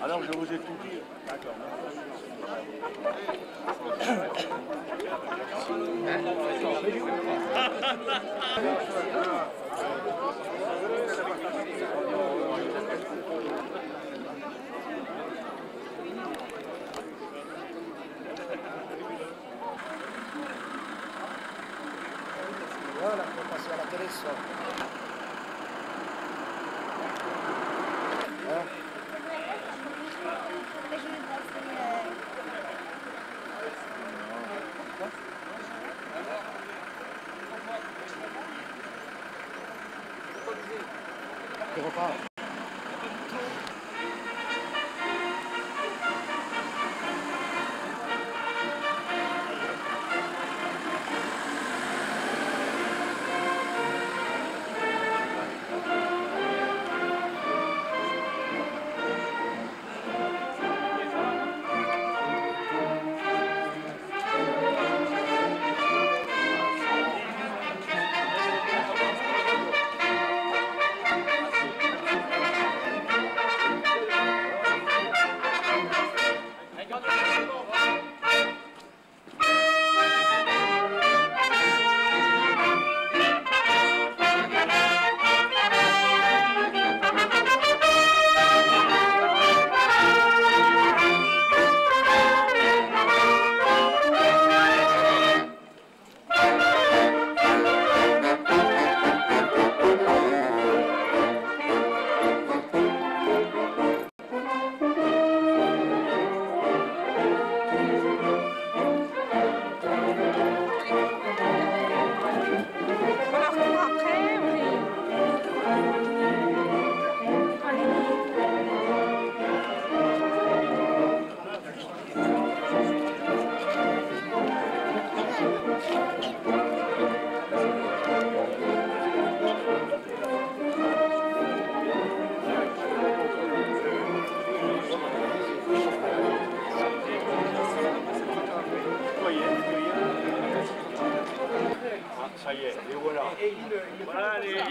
Alors je vous ai tout dit. D'accord. Voilà, on va passer à la télé ce soir. Tu repars. Ça y est, et voilà. Voilà, allez.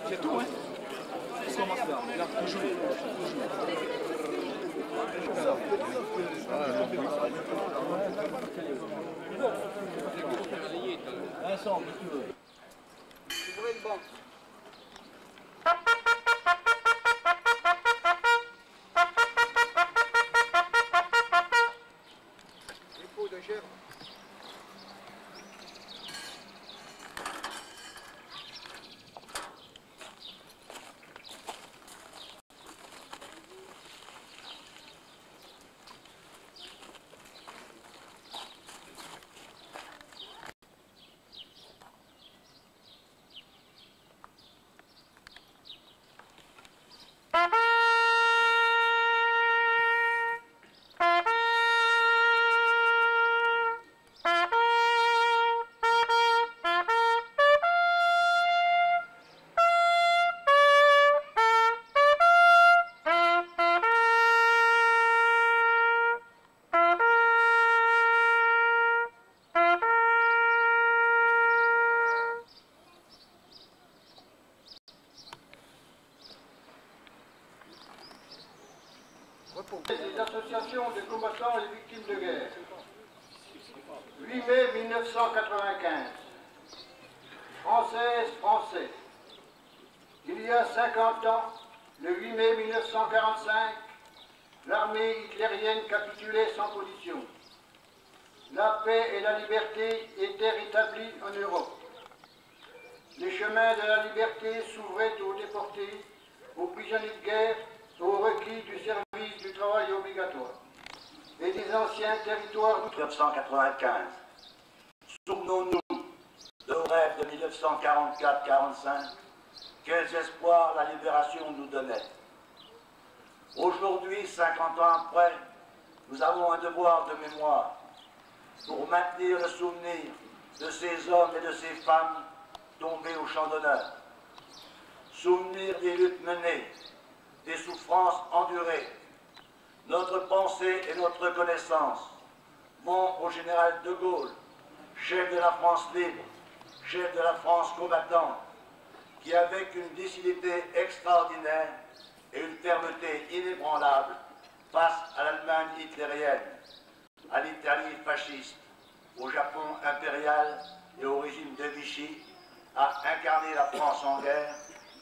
C'est tout, hein? On commence là. Là, toujours. Vincent, si tu veux. Ouvrez le banc. Dépôt de chèvre. Les associations de combattants et victimes de guerre. 8 mai 1995. Françaises, Français. Il y a 50 ans, le 8 mai 1945, l'armée hitlérienne capitulait sans condition. La paix et la liberté étaient rétablies en Europe. Les chemins liberté s'ouvrait aux déportés, aux prisonniers de guerre, aux requis du service du travail obligatoire et des anciens territoires de 1995. Souvenons-nous de nos rêves de 1944-45, quels espoirs la libération nous donnait. Aujourd'hui, 50 ans après, nous avons un devoir de mémoire pour maintenir le souvenir de ces hommes et de ces femmes tombés au champ d'honneur. Souvenir des luttes menées, des souffrances endurées. Notre pensée et notre reconnaissance vont au général de Gaulle, chef de la France libre, chef de la France combattante, qui avec une lucidité extraordinaire et une fermeté inébranlable face à l'Allemagne hitlérienne, à l'Italie fasciste, au Japon impérial et au régime de Vichy, a incarné la France en guerre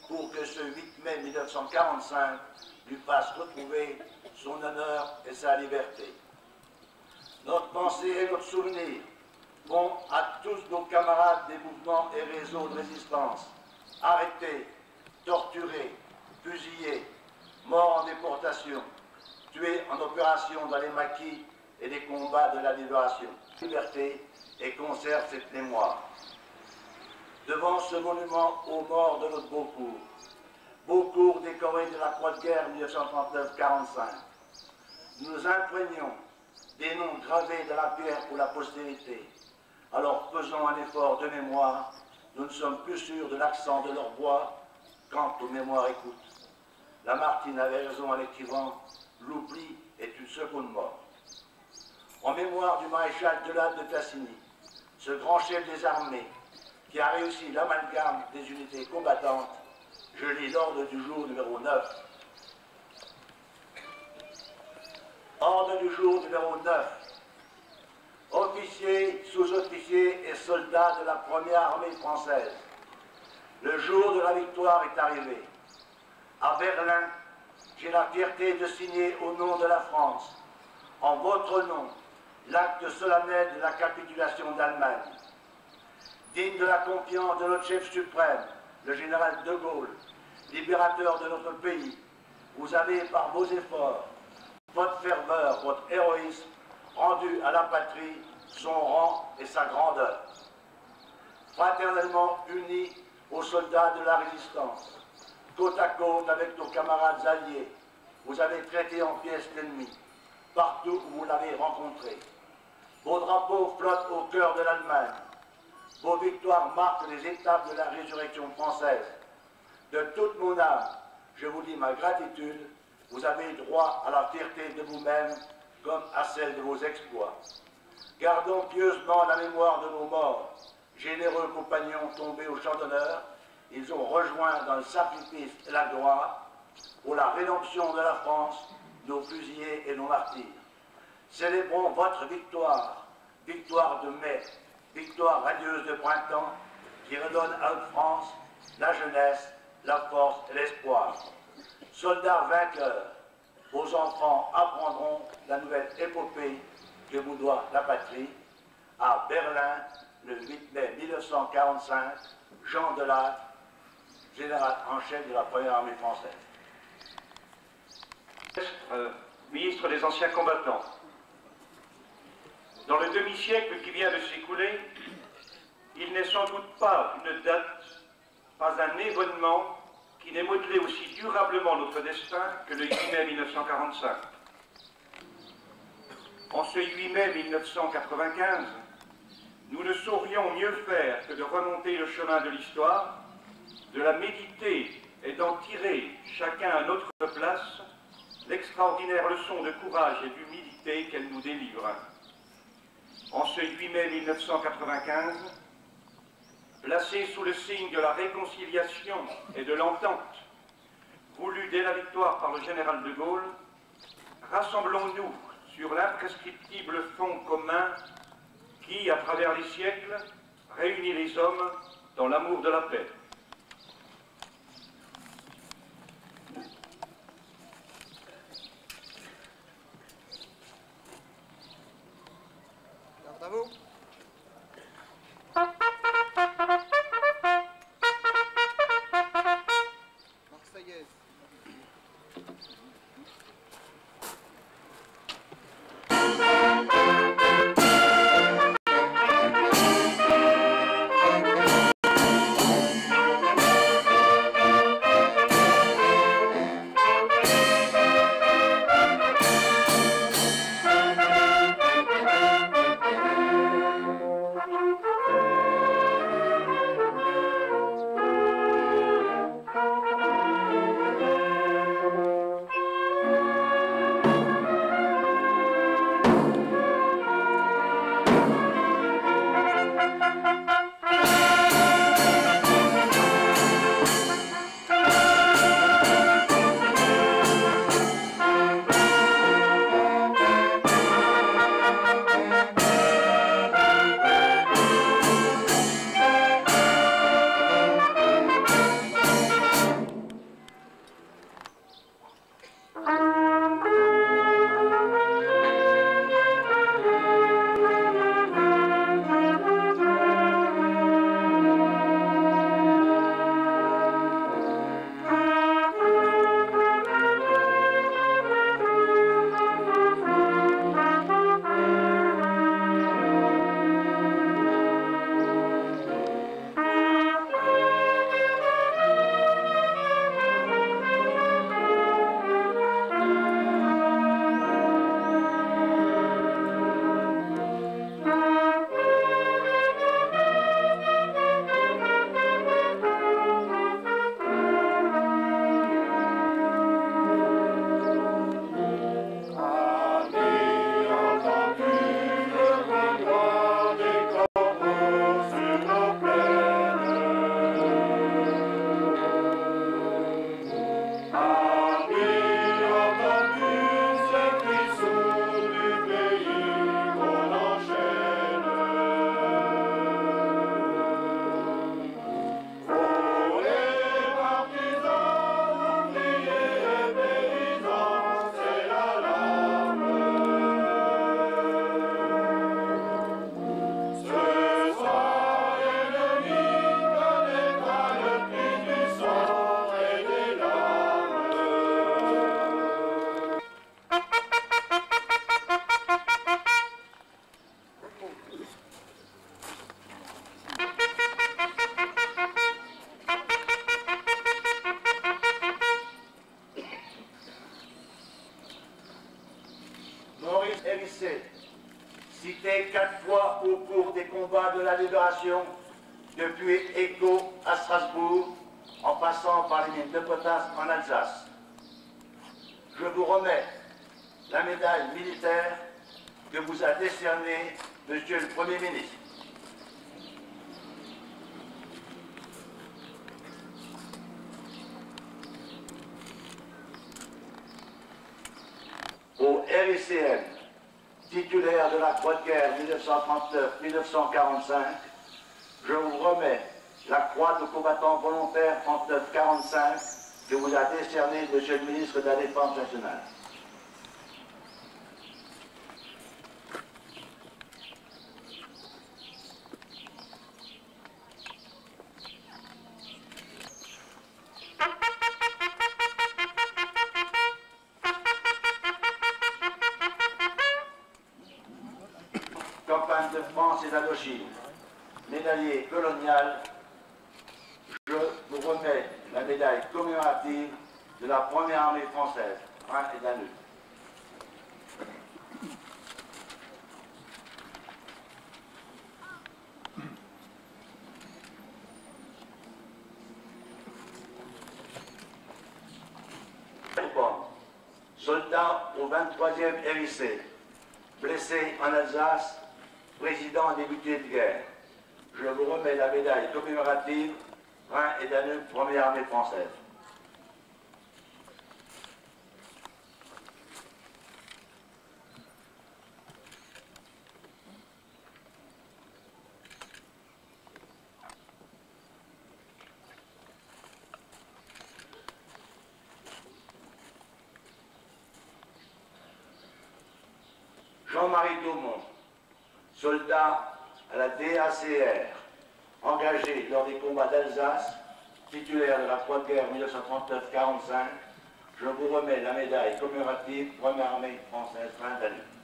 pour que ce 8 mai 1945 lui fasse retrouver son honneur et sa liberté. Notre pensée et notre souvenir vont à tous nos camarades des mouvements et réseaux de résistance, arrêtés, torturés, fusillés, morts en déportation, tués en opération dans les maquis et les combats de la libération. Liberté et conserve cette mémoire. Devant ce monument aux morts de notre Beaucourt, Beaucourt décoré de la Croix de guerre 1939-45, nous nous imprégnons des noms gravés de la pierre pour la postérité. Alors faisons un effort de mémoire, nous ne sommes plus sûrs de l'accent de leur voix quant aux mémoires écoutes. Lamartine avait raison en écrivant « L'oubli est une seconde mort ». En mémoire du maréchal Delade de Tassigny, ce grand chef des armées qui a réussi l'amalgame des unités combattantes, je lis l'ordre du jour numéro 9. Ordre du jour numéro 9. Officiers, sous-officiers et soldats de la première armée française, le jour de la victoire est arrivé. À Berlin, j'ai la fierté de signer au nom de la France, en votre nom, l'acte solennel de la capitulation d'Allemagne. Digne de la confiance de notre chef suprême, le général de Gaulle, libérateur de notre pays, vous avez, par vos efforts, votre ferveur, votre héroïsme, rendu à la patrie son rang et sa grandeur. Fraternellement unis aux soldats de la résistance, côte à côte avec nos camarades alliés, vous avez traité en pièces l'ennemi, partout où vous l'avez rencontré. Vos drapeaux flottent au cœur de l'Allemagne. Vos victoires marquent les étapes de la résurrection française. De toute mon âme, je vous dis ma gratitude. Vous avez droit à la fierté de vous-même comme à celle de vos exploits. Gardons pieusement la mémoire de nos morts, généreux compagnons tombés au champ d'honneur. Ils ont rejoint dans le sacrifice et la gloire pour la rédemption de la France, nos fusillés et nos martyrs. Célébrons votre victoire, victoire de mai, victoire radieuse de printemps, qui redonne à notre France la jeunesse, la force et l'espoir. Soldats vainqueurs, vos enfants apprendront la nouvelle épopée que vous doit la patrie. À Berlin, le 8 mai 1945, Jean Delade, général en chef de la première armée française. Ministre des anciens combattants. Dans le demi-siècle qui vient de s'écouler, il n'est sans doute pas une date, pas un événement qui n'ait modelé aussi durablement notre destin que le 8 mai 1945. En ce 8 mai 1995, nous ne saurions mieux faire que de remonter le chemin de l'histoire, de la méditer et d'en tirer, chacun à notre place, l'extraordinaire leçon de courage et d'humilité qu'elle nous délivre. En ce 8 mai 1995, placé sous le signe de la réconciliation et de l'entente, voulue dès la victoire par le général de Gaulle, rassemblons-nous sur l'imprescriptible fond commun qui, à travers les siècles, réunit les hommes dans l'amour de la paix. Garde à vous. opérations depuis Écho à Strasbourg, en passant par les mines de potasse en Alsace. Je vous remets la médaille militaire que vous a décernée Monsieur le Premier ministre. Au RICN, titulaire de la Croix de guerre 1939-1945, je vous remets la Croix de combattant volontaire 39-45 que vous a décernée Monsieur le ministre de la Défense nationale. Campagne de France et d'Indochine, médaillé colonial, je vous remets la médaille commémorative de la première armée française, Rhin et Danube. Soldat au 23e RIC, blessé en Alsace, président débuté de guerre. Je vous remets la médaille commémorative Rhin et Danube, première armée française. Jean-Marie Daumont, soldat à la DACR, engagé lors des combats d'Alsace, titulaire de la Croix de guerre 1939-45, je vous remets la médaille commémorative Première armée française Rhin Danube.